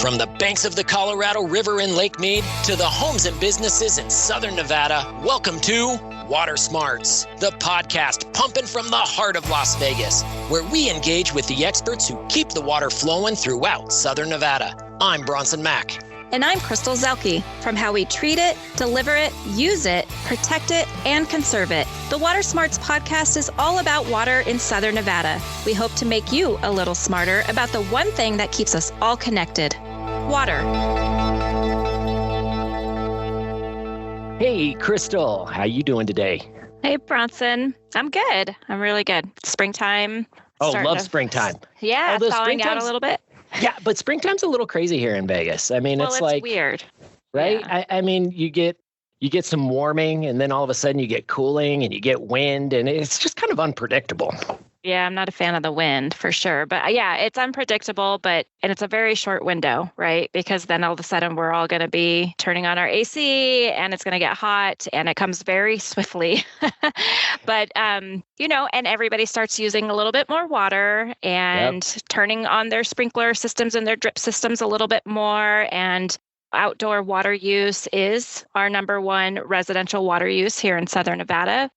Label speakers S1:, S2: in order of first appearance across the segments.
S1: From the banks of the Colorado River in Lake Mead to the homes and businesses in Southern Nevada, welcome to Water Smarts, the podcast pumping from the heart of Las Vegas, where we engage with the experts who keep the water flowing throughout Southern Nevada. I'm Bronson Mack.
S2: And I'm Zuelke. From how we treat it, deliver it, use it, protect it, and conserve it, the Water Smarts podcast is all about water in Southern Nevada. We hope to make you a little smarter about the one thing that keeps us all connected: water.
S1: Hey, Crystal, how you doing today?
S2: Hey, Bronson. I'm good. I'm really good. Springtime.
S1: Oh, love springtime.
S2: Yeah, thawing out a little bit.
S1: Yeah, but springtime's a little crazy here in Vegas. I mean, it's like
S2: weird,
S1: right?
S2: Yeah.
S1: I mean, you get some warming, and then all of a sudden you get cooling, and you get wind, and it's just kind of unpredictable.
S2: Yeah, I'm not a fan of the wind for sure. But yeah, it's unpredictable, and it's a very short window, right? Because then all of a sudden we're all going to be turning on our AC and it's going to get hot and it comes very swiftly. But, and everybody starts using a little bit more water and turning on their sprinkler systems and their drip systems a little bit more. And outdoor water use is our number one residential water use here in Southern Nevada.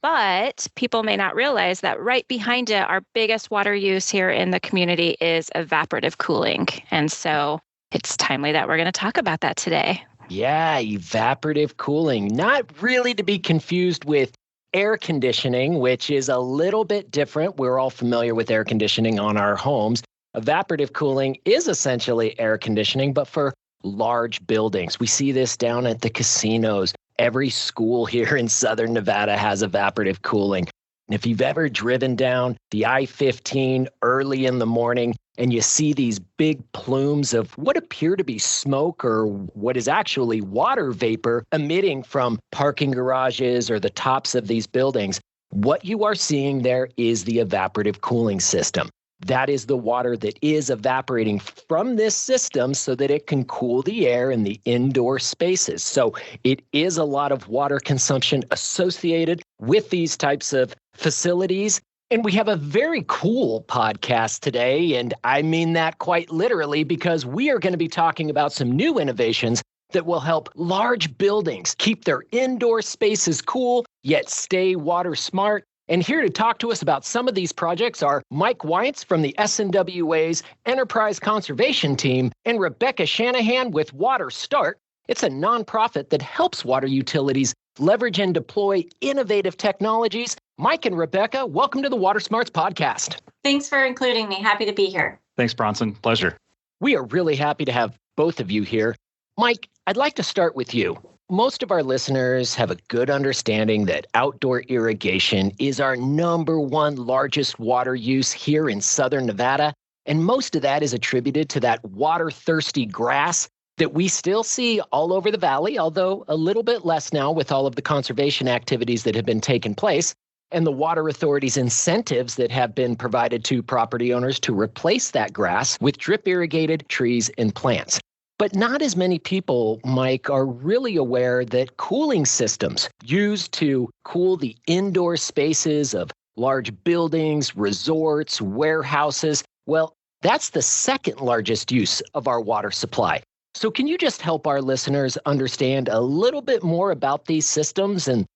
S2: But people may not realize that right behind it, our biggest water use here in the community is evaporative cooling. And so it's timely that we're going to talk about that today.
S1: Yeah, evaporative cooling. Not really to be confused with air conditioning, which is a little bit different. We're all familiar with air conditioning on our homes. Evaporative cooling is essentially air conditioning, but for large buildings. We see this down at the casinos. Every school here in Southern Nevada has evaporative cooling. And if you've ever driven down the I-15 early in the morning and you see these big plumes of what appear to be smoke or what is actually water vapor emitting from parking garages or the tops of these buildings, what you are seeing there is the evaporative cooling system. That is the water that is evaporating from this system so that it can cool the air in the indoor spaces. So it is a lot of water consumption associated with these types of facilities. And we have a very cool podcast today, and I mean that quite literally, because we are going to be talking about some new innovations that will help large buildings keep their indoor spaces cool, yet stay water smart. And here to talk to us about some of these projects are Mike Weitz from the SNWA's Enterprise Conservation Team and Rebecca Shanahan with Water Start. It's a nonprofit that helps water utilities leverage and deploy innovative technologies. Mike and Rebecca, welcome to the Water Smarts podcast.
S3: Thanks for including me. Happy to be here.
S4: Thanks, Bronson. Pleasure.
S1: We are really happy to have both of you here. Mike, I'd like to start with you. Most of our listeners have a good understanding that outdoor irrigation is our number one largest water use here in Southern Nevada, and most of that is attributed to that water-thirsty grass that we still see all over the valley, although a little bit less now with all of the conservation activities that have been taking place, and the Water Authority's incentives that have been provided to property owners to replace that grass with drip-irrigated trees and plants. But not as many people, Mike, are really aware that cooling systems used to cool the indoor spaces of large buildings, resorts, warehouses, well, that's the second largest use of our water supply. So can you just help our listeners understand a little bit more about these systems and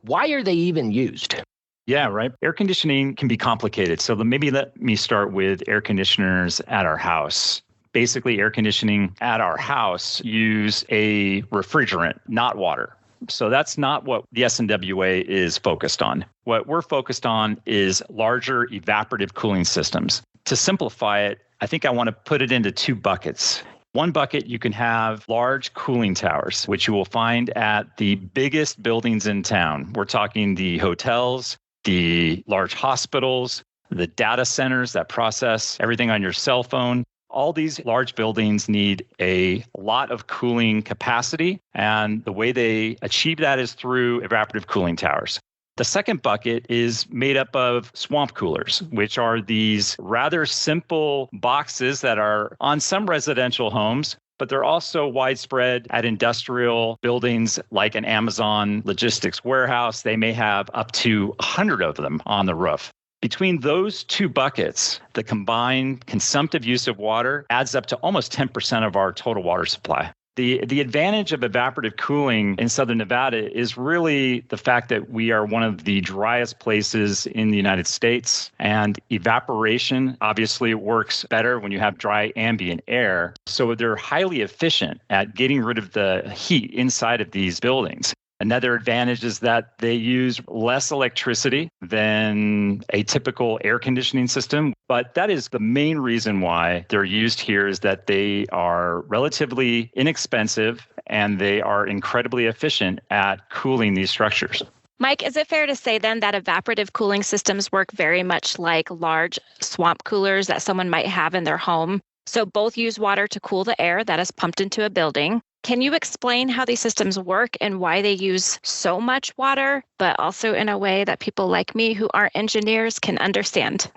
S1: why are they even used?
S4: Yeah, right. Air conditioning can be complicated. So maybe let me start with air conditioners at our house. Basically, air conditioning at our house use a refrigerant, not water. So that's not what the SNWA is focused on. What we're focused on is larger evaporative cooling systems. To simplify it, I think I want to put it into two buckets. One bucket, you can have large cooling towers, which you will find at the biggest buildings in town. We're talking the hotels, the large hospitals, the data centers that process everything on your cell phone. All these large buildings need a lot of cooling capacity, and the way they achieve that is through evaporative cooling towers. The second bucket is made up of swamp coolers, which are these rather simple boxes that are on some residential homes, but they're also widespread at industrial buildings like an Amazon logistics warehouse. They may have up to 100 of them on the roof. Between those two buckets, the combined consumptive use of water adds up to almost 10% of our total water supply. The advantage of evaporative cooling in Southern Nevada is really the fact that we are one of the driest places in the United States, and evaporation obviously works better when you have dry ambient air. So they're highly efficient at getting rid of the heat inside of these buildings. Another advantage is that they use less electricity than a typical air conditioning system. But that is the main reason why they're used here, is that they are relatively inexpensive and they are incredibly efficient at cooling these structures.
S2: Mike, is it fair to say then that evaporative cooling systems work very much like large swamp coolers that someone might have in their home? So both use water to cool the air that is pumped into a building. Can you explain how these systems work and why they use so much water, but also in a way that people like me who aren't engineers can understand?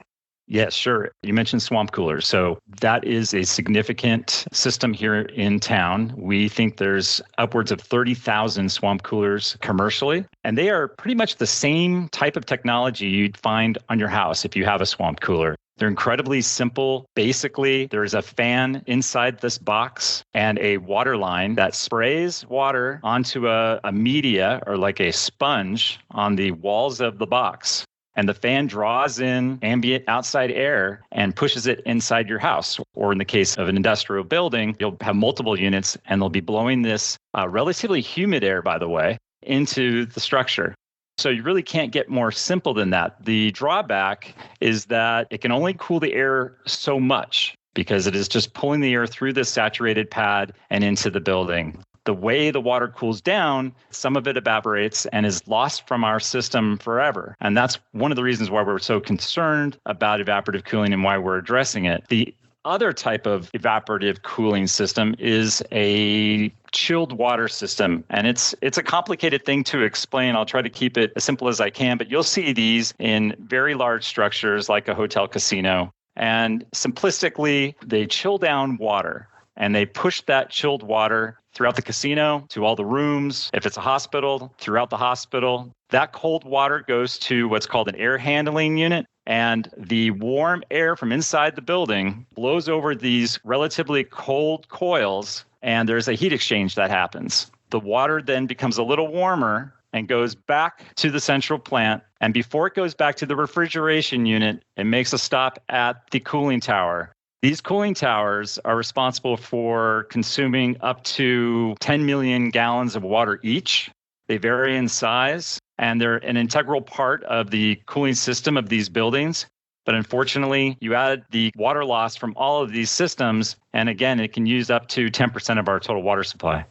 S4: Yes, sure. You mentioned swamp coolers. So that is a significant system here in town. We think there's upwards of 30,000 swamp coolers commercially, and they are pretty much the same type of technology you'd find on your house if you have a swamp cooler. They're incredibly simple. Basically, there's a fan inside this box and a water line that sprays water onto a media or like a sponge on the walls of the box. And the fan draws in ambient outside air and pushes it inside your house. Or in the case of an industrial building, you'll have multiple units and they'll be blowing this relatively humid air, by the way, into the structure. So you really can't get more simple than that. The drawback is that it can only cool the air so much because it is just pulling the air through the saturated pad and into the building. The way the water cools down, some of it evaporates and is lost from our system forever. And that's one of the reasons why we're so concerned about evaporative cooling and why we're addressing it. The other type of evaporative cooling system is a chilled water system. And it's a complicated thing to explain. I'll try to keep it as simple as I can, but you'll see these in very large structures like a hotel casino. And simplistically, they chill down water and they push that chilled water throughout the casino to all the rooms. If it's a hospital, throughout the hospital. That cold water goes to what's called an air handling unit. And the warm air from inside the building blows over these relatively cold coils, and there's a heat exchange that happens. The water then becomes a little warmer and goes back to the central plant. And before it goes back to the refrigeration unit, it makes a stop at the cooling tower. These cooling towers are responsible for consuming up to 10 million gallons of water each. They vary in size, and they're an integral part of the cooling system of these buildings. But unfortunately, you add the water loss from all of these systems, and again, it can use up to 10% of our total water supply.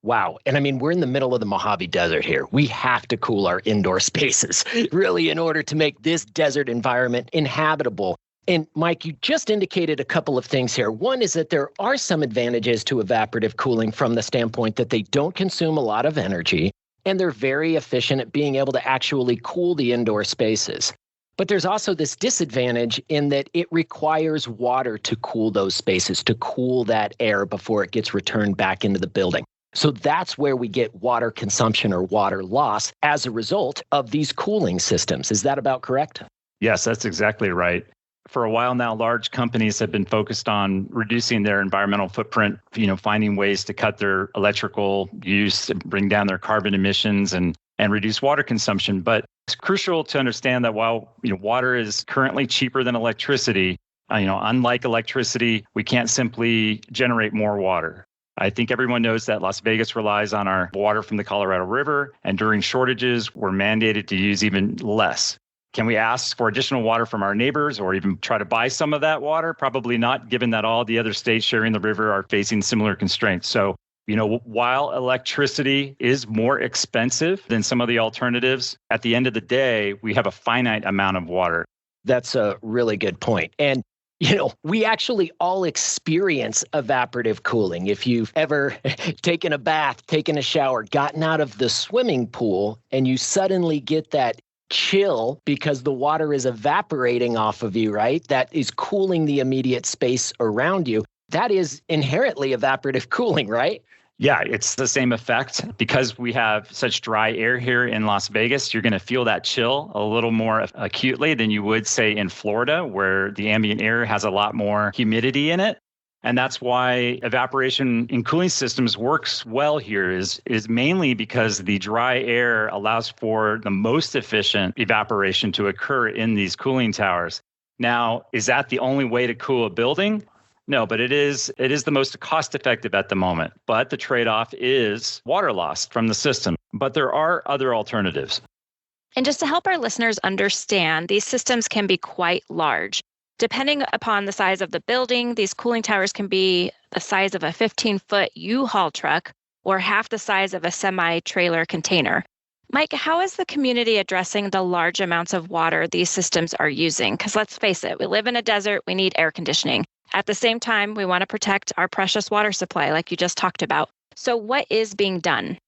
S1: Wow. And I mean, we're in the middle of the Mojave Desert here. We have to cool our indoor spaces, really, in order to make this desert environment inhabitable. And Mike, you just indicated a couple of things here. One is that there are some advantages to evaporative cooling from the standpoint that they don't consume a lot of energy, and they're very efficient at being able to actually cool the indoor spaces. But there's also this disadvantage in that it requires water to cool those spaces, to cool that air before it gets returned back into the building. So that's where we get water consumption or water loss as a result of these cooling systems. Is that about correct?
S4: Yes, that's exactly right. For a while now, large companies have been focused on reducing their environmental footprint, finding ways to cut their electrical use, bring down their carbon emissions and reduce water consumption. But it's crucial to understand that while water is currently cheaper than electricity, unlike electricity, we can't simply generate more water. I think everyone knows that Las Vegas relies on our water from the Colorado River, and during shortages, we're mandated to use even less. Can we ask for additional water from our neighbors or even try to buy some of that water? Probably not, given that all the other states sharing the river are facing similar constraints. So, while electricity is more expensive than some of the alternatives, at the end of the day, we have a finite amount of water.
S1: That's a really good point. And we actually all experience evaporative cooling. If you've ever taken a bath, taken a shower, gotten out of the swimming pool, and you suddenly get that chill because the water is evaporating off of you, right? That is cooling the immediate space around you. That is inherently evaporative cooling, right?
S4: Yeah, it's the same effect. Because we have such dry air here in Las Vegas, you're going to feel that chill a little more acutely than you would, say, in Florida, where the ambient air has a lot more humidity in it. And that's why evaporation in cooling systems works well here is mainly because the dry air allows for the most efficient evaporation to occur in these cooling towers. Now, is that the only way to cool a building? No, but it is the most cost effective at the moment. But the trade-off is water loss from the system. But there are other alternatives.
S2: And just to help our listeners understand, these systems can be quite large. Depending upon the size of the building, these cooling towers can be the size of a 15-foot U-Haul truck or half the size of a semi-trailer container. Mike, how is the community addressing the large amounts of water these systems are using? Because let's face it, we live in a desert, we need air conditioning. At the same time, we want to protect our precious water supply, like you just talked about. So what is being done?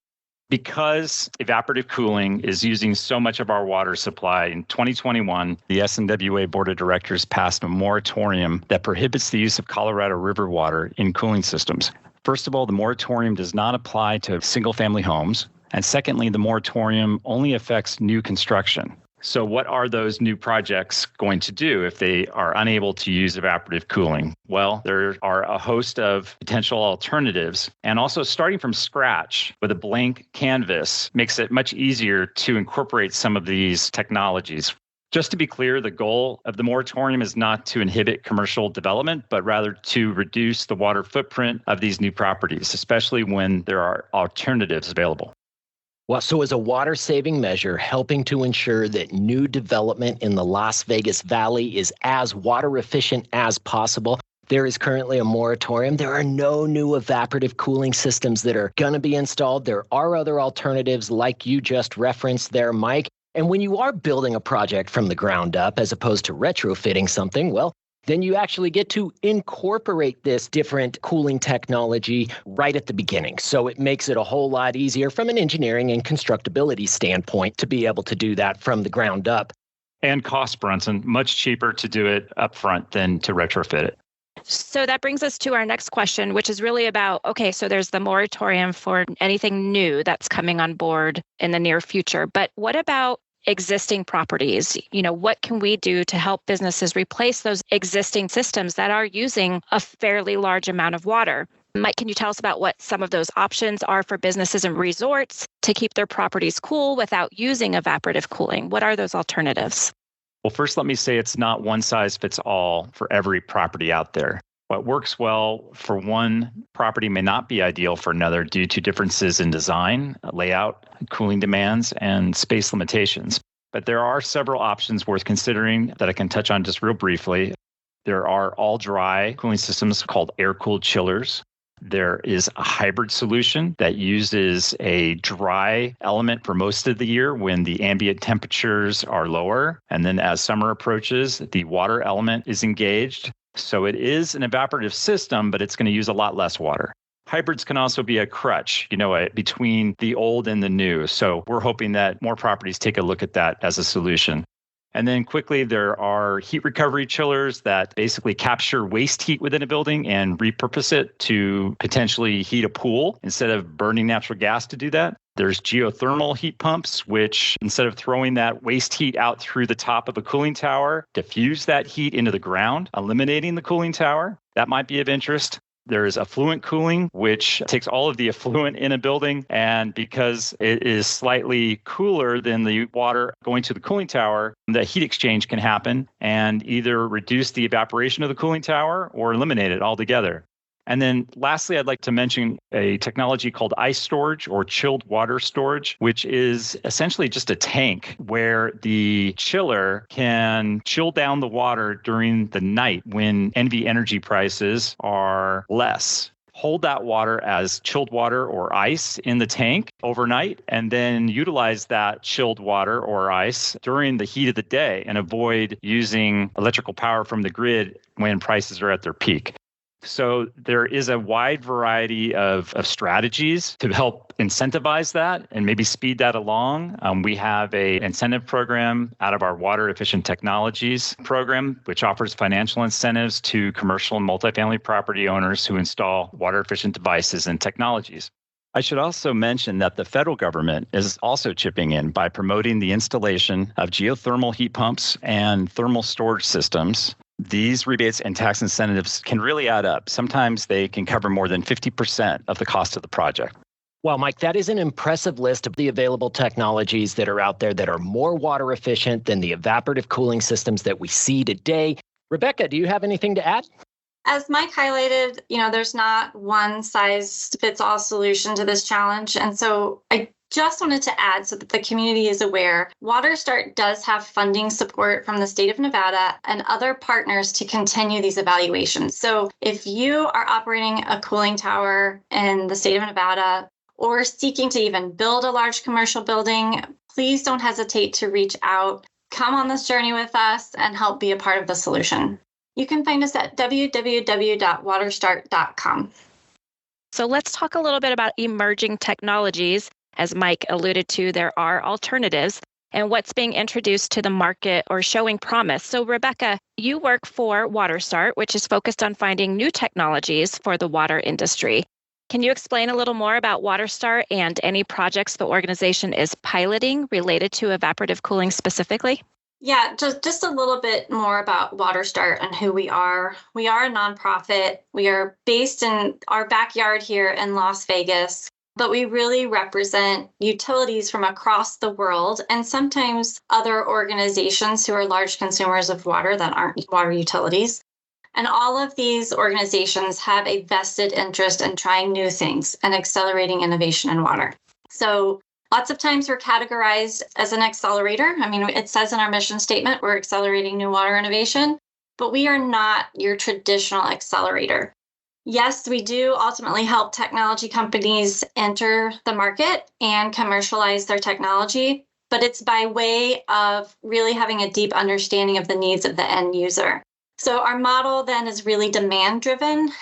S4: Because evaporative cooling is using so much of our water supply, in 2021, the SNWA Board of Directors passed a moratorium that prohibits the use of Colorado River water in cooling systems. First of all, the moratorium does not apply to single-family homes. And secondly, the moratorium only affects new construction. So what are those new projects going to do if they are unable to use evaporative cooling? Well, there are a host of potential alternatives. And also starting from scratch with a blank canvas makes it much easier to incorporate some of these technologies. Just to be clear, the goal of the moratorium is not to inhibit commercial development, but rather to reduce the water footprint of these new properties, especially when there are alternatives available.
S1: Well, so as a water-saving measure, helping to ensure that new development in the Las Vegas Valley is as water-efficient as possible, there is currently a moratorium. There are no new evaporative cooling systems that are going to be installed. There are other alternatives like you just referenced there, Mike. And when you are building a project from the ground up, as opposed to retrofitting something, well, then you actually get to incorporate this different cooling technology right at the beginning. So it makes it a whole lot easier from an engineering and constructability standpoint to be able to do that from the ground up.
S4: And cost, Bronson, much cheaper to do it upfront than to retrofit it.
S2: So that brings us to our next question, which is really about, okay, so there's the moratorium for anything new that's coming on board in the near future. But what about existing properties? What can we do to help businesses replace those existing systems that are using a fairly large amount of water? Mike, can you tell us about what some of those options are for businesses and resorts to keep their properties cool without using evaporative cooling? What are those alternatives?
S4: Well, first, let me say it's not one size fits all for every property out there. What works well for one property may not be ideal for another due to differences in design, layout, cooling demands, and space limitations. But there are several options worth considering that I can touch on just real briefly. There are all-dry cooling systems called air-cooled chillers. There is a hybrid solution that uses a dry element for most of the year when the ambient temperatures are lower. And then as summer approaches, the water element is engaged. So it is an evaporative system, but it's going to use a lot less water. Hybrids can also be a crutch, between the old and the new. So we're hoping that more properties take a look at that as a solution. And then quickly, there are heat recovery chillers that basically capture waste heat within a building and repurpose it to potentially heat a pool instead of burning natural gas to do that. There's geothermal heat pumps, which instead of throwing that waste heat out through the top of a cooling tower, diffuse that heat into the ground, eliminating the cooling tower. That might be of interest. There is effluent cooling, which takes all of the effluent in a building, and because it is slightly cooler than the water going to the cooling tower, the heat exchange can happen and either reduce the evaporation of the cooling tower or eliminate it altogether. And then lastly, I'd like to mention a technology called ice storage or chilled water storage, which is essentially just a tank where the chiller can chill down the water during the night when NV energy prices are less. Hold that water as chilled water or ice in the tank overnight, and then utilize that chilled water or ice during the heat of the day and avoid using electrical power from the grid when prices are at their peak. So there is a wide variety of strategies to help incentivize that and maybe speed that along. We have an incentive program out of our Water Efficient Technologies program, which offers financial incentives to commercial and multifamily property owners who install water efficient devices and technologies. I should also mention that the federal government is also chipping in by promoting the installation of geothermal heat pumps and thermal storage systems. These rebates and tax incentives can really add up. Sometimes they can cover more than 50% of the cost of the project.
S1: Well, Mike, that is an impressive list of the available technologies that are out there that are more water efficient than the evaporative cooling systems that we see today. Rebecca, do you have anything to add?
S3: As Mike highlighted, there's not one size fits all solution to this challenge. And so I just wanted to add so that the community is aware, WaterStart does have funding support from the state of Nevada and other partners to continue these evaluations. So if you are operating a cooling tower in the state of Nevada or seeking to even build a large commercial building, please don't hesitate to reach out. Come on this journey with us and help be a part of the solution. You can find us at www.waterstart.com.
S2: So let's talk a little bit about emerging technologies. As Mike alluded to, there are alternatives and what's being introduced to the market or showing promise. So Rebecca, you work for WaterStart, which is focused on finding new technologies for the water industry. Can you explain a little more about WaterStart and any projects the organization is piloting related to evaporative cooling specifically?
S3: Yeah, just a little bit more about WaterStart and who we are. We are a nonprofit. We are based in our backyard here in Las Vegas, but we really represent utilities from across the world and sometimes other organizations who are large consumers of water that aren't water utilities. And all of these organizations have a vested interest in trying new things and accelerating innovation in water. So lots of times we're categorized as an accelerator. I mean, it says in our mission statement, we're accelerating new water innovation, but we are not your traditional accelerator. Yes, we do ultimately help technology companies enter the market and commercialize their technology, but it's by way of really having a deep understanding of the needs of the end user. So our model then is really demand driven.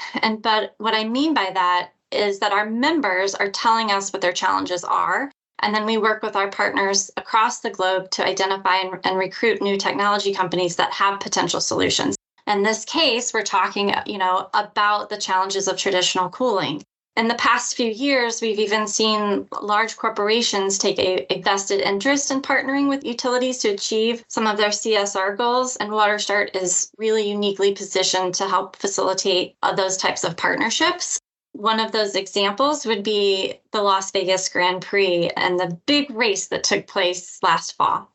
S3: But what I mean by that is that our members are telling us what their challenges are. And then we work with our partners across the globe to identify and recruit new technology companies that have potential solutions. In this case, we're talking, about the challenges of traditional cooling. In the past few years, we've even seen large corporations take a vested interest in partnering with utilities to achieve some of their CSR goals, and WaterStart is really uniquely positioned to help facilitate those types of partnerships. One of those examples would be the Las Vegas Grand Prix and the big race that took place last fall.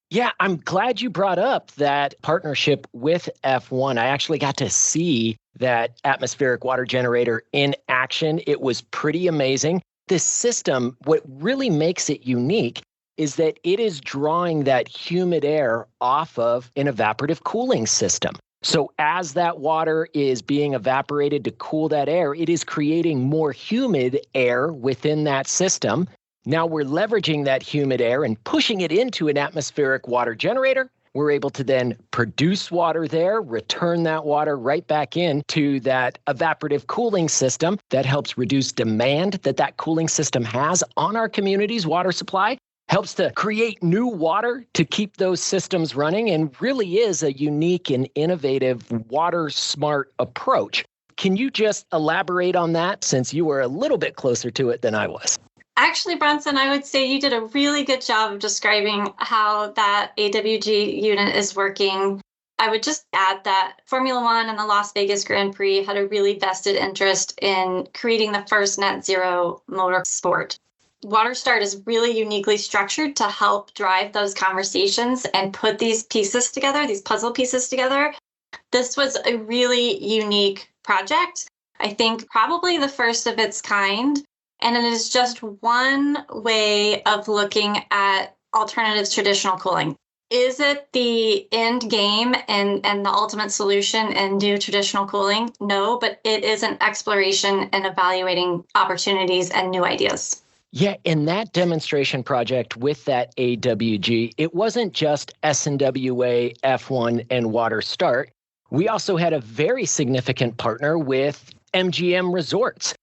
S1: Yeah, I'm glad you brought up that partnership with F1. I actually got to see that atmospheric water generator in action. It was pretty amazing. This system, what really makes it unique is that it is drawing that humid air off of an evaporative cooling system. So as that water is being evaporated to cool that air, it is creating more humid air within that system. Now we're leveraging that humid air and pushing it into an atmospheric water generator. We're able to then produce water there, return that water right back into that evaporative cooling system that helps reduce demand that cooling system has on our community's water supply, helps to create new water to keep those systems running, and really is a unique and innovative water smart approach. Can you just elaborate on that since you were a little bit closer to it than I was?
S3: Actually, Bronson, I would say you did a really good job of describing how that AWG unit is working. I would just add that Formula One and the Las Vegas Grand Prix had a really vested interest in creating the first net zero motor sport. WaterStart is really uniquely structured to help drive those conversations and put these pieces together, these puzzle pieces together. This was a really unique project. I think probably the first of its kind. And it is just one way of looking at alternatives to traditional cooling. Is it the end game and the ultimate solution in new traditional cooling? No, but it is an exploration and evaluating opportunities and new ideas.
S1: Yeah, in that demonstration project with that AWG, it wasn't just SNWA, F1, and WaterStart. We also had a very significant partner with MGM Resorts.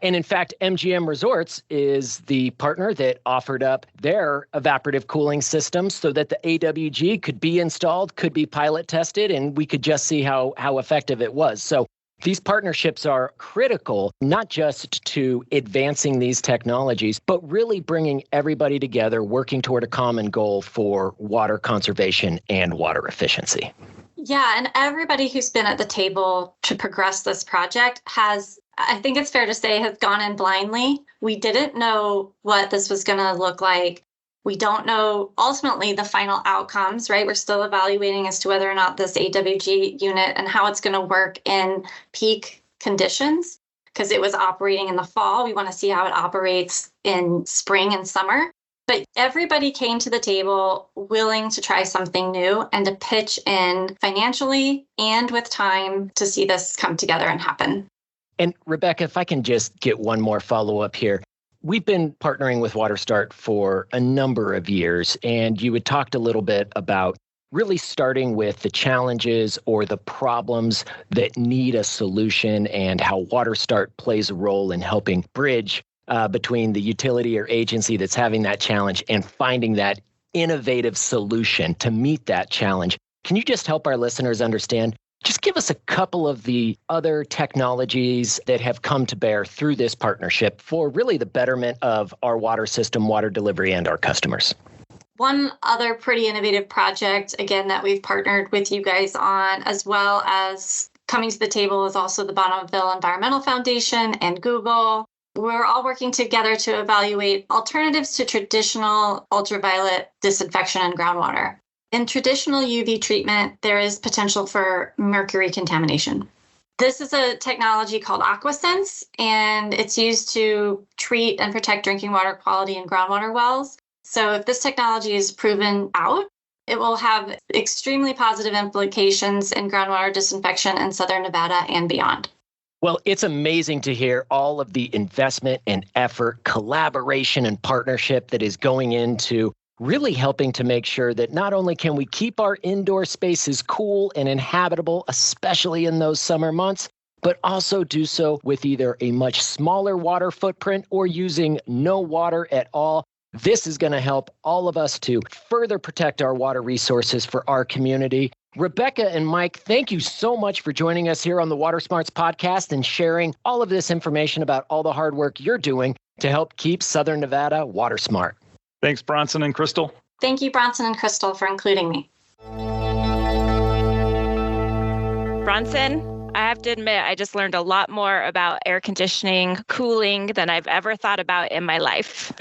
S1: And in fact, MGM Resorts is the partner that offered up their evaporative cooling system so that the AWG could be installed, could be pilot tested, and we could just see how effective it was. So These partnerships are critical, not just to advancing these technologies, but really bringing everybody together, working toward a common goal for water conservation and water efficiency.
S3: Yeah, and everybody who's been at the table to progress this project has, I think it's fair to say, has gone in blindly. We didn't know what this was going to look like. We don't know ultimately the final outcomes, right? We're still evaluating as to whether or not this AWG unit and how it's going to work in peak conditions, because it was operating in the fall. We want to see how it operates in spring and summer. But everybody came to the table willing to try something new and to pitch in financially and with time to see this come together and happen.
S1: And Rebecca, if I can just get one more follow-up here. We've been partnering with WaterStart for a number of years, and you had talked a little bit about really starting with the challenges or the problems that need a solution and how WaterStart plays a role in helping bridge between the utility or agency that's having that challenge and finding that innovative solution to meet that challenge. Can you just help our listeners understand? Just give us a couple of the other technologies that have come to bear through this partnership for really the betterment of our water system, water delivery, and our customers.
S3: One other pretty innovative project, again, that we've partnered with you guys on, as well as coming to the table, is also the Bonneville Environmental Foundation and Google. We're all working together to evaluate alternatives to traditional ultraviolet disinfection in groundwater. In traditional UV treatment, there is potential for mercury contamination. This is a technology called AquaSense, and it's used to treat and protect drinking water quality in groundwater wells. So if this technology is proven out, it will have extremely positive implications in groundwater disinfection in Southern Nevada and beyond.
S1: Well, it's amazing to hear all of the investment and effort, collaboration and partnership that is going into really helping to make sure that not only can we keep our indoor spaces cool and inhabitable, especially in those summer months, but also do so with either a much smaller water footprint or using no water at all. This is going to help all of us to further protect our water resources for our community. Rebecca and Mike, thank you so much for joining us here on the Water Smarts podcast and sharing all of this information about all the hard work you're doing to help keep Southern Nevada water smart.
S4: Thanks, Bronson and Crystal.
S3: Thank you, Bronson and Crystal, for including me.
S2: Bronson, I have to admit, I just learned a lot more about air conditioning, cooling than I've ever thought about in my life.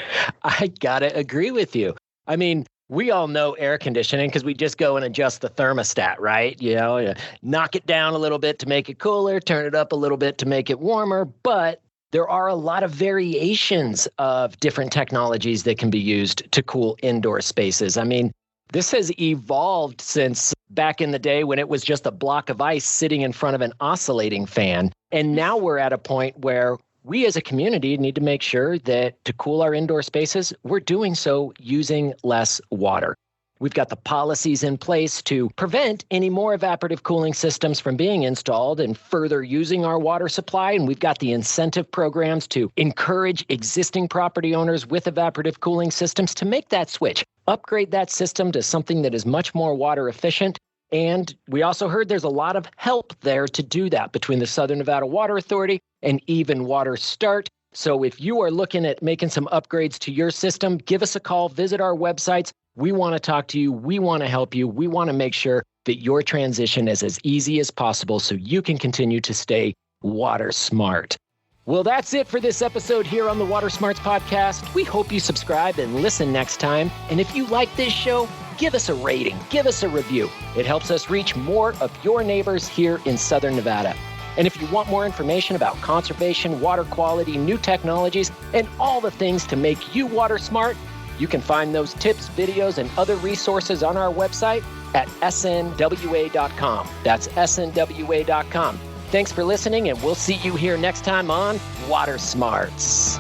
S1: I gotta agree with you. I mean, we all know air conditioning because we just go and adjust the thermostat, right? You knock it down a little bit to make it cooler, turn it up a little bit to make it warmer, but there are a lot of variations of different technologies that can be used to cool indoor spaces. I mean, this has evolved since back in the day when it was just a block of ice sitting in front of an oscillating fan. And now we're at a point where we as a community need to make sure that to cool our indoor spaces, we're doing so using less water. We've got the policies in place to prevent any more evaporative cooling systems from being installed and further using our water supply. And we've got the incentive programs to encourage existing property owners with evaporative cooling systems to make that switch, upgrade that system to something that is much more water efficient. And we also heard there's a lot of help there to do that between the Southern Nevada Water Authority and even WaterStart. So if you are looking at making some upgrades to your system, give us a call, visit our websites. We want to talk to you. We want to help you. We want to make sure that your transition is as easy as possible so you can continue to stay water smart. Well, that's it for this episode here on the Water Smarts podcast. We hope you subscribe and listen next time. And if you like this show, give us a rating, give us a review. It helps us reach more of your neighbors here in Southern Nevada. And if you want more information about conservation, water quality, new technologies, and all the things to make you water smart, you can find those tips, videos, and other resources on our website at snwa.com. That's snwa.com. Thanks for listening, and we'll see you here next time on Water Smarts.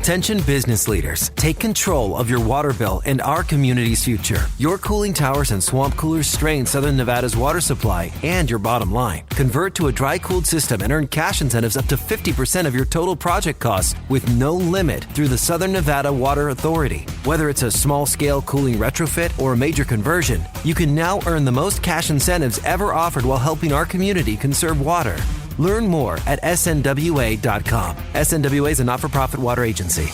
S5: Attention business leaders, take control of your water bill and our community's future. Your cooling towers and swamp coolers strain Southern Nevada's water supply and your bottom line. Convert to a dry-cooled system and earn cash incentives up to 50% of your total project costs with no limit through the Southern Nevada Water Authority. Whether it's a small-scale cooling retrofit or a major conversion, you can now earn the most cash incentives ever offered while helping our community conserve water. Learn more at snwa.com. SNWA is a not-for-profit water agency.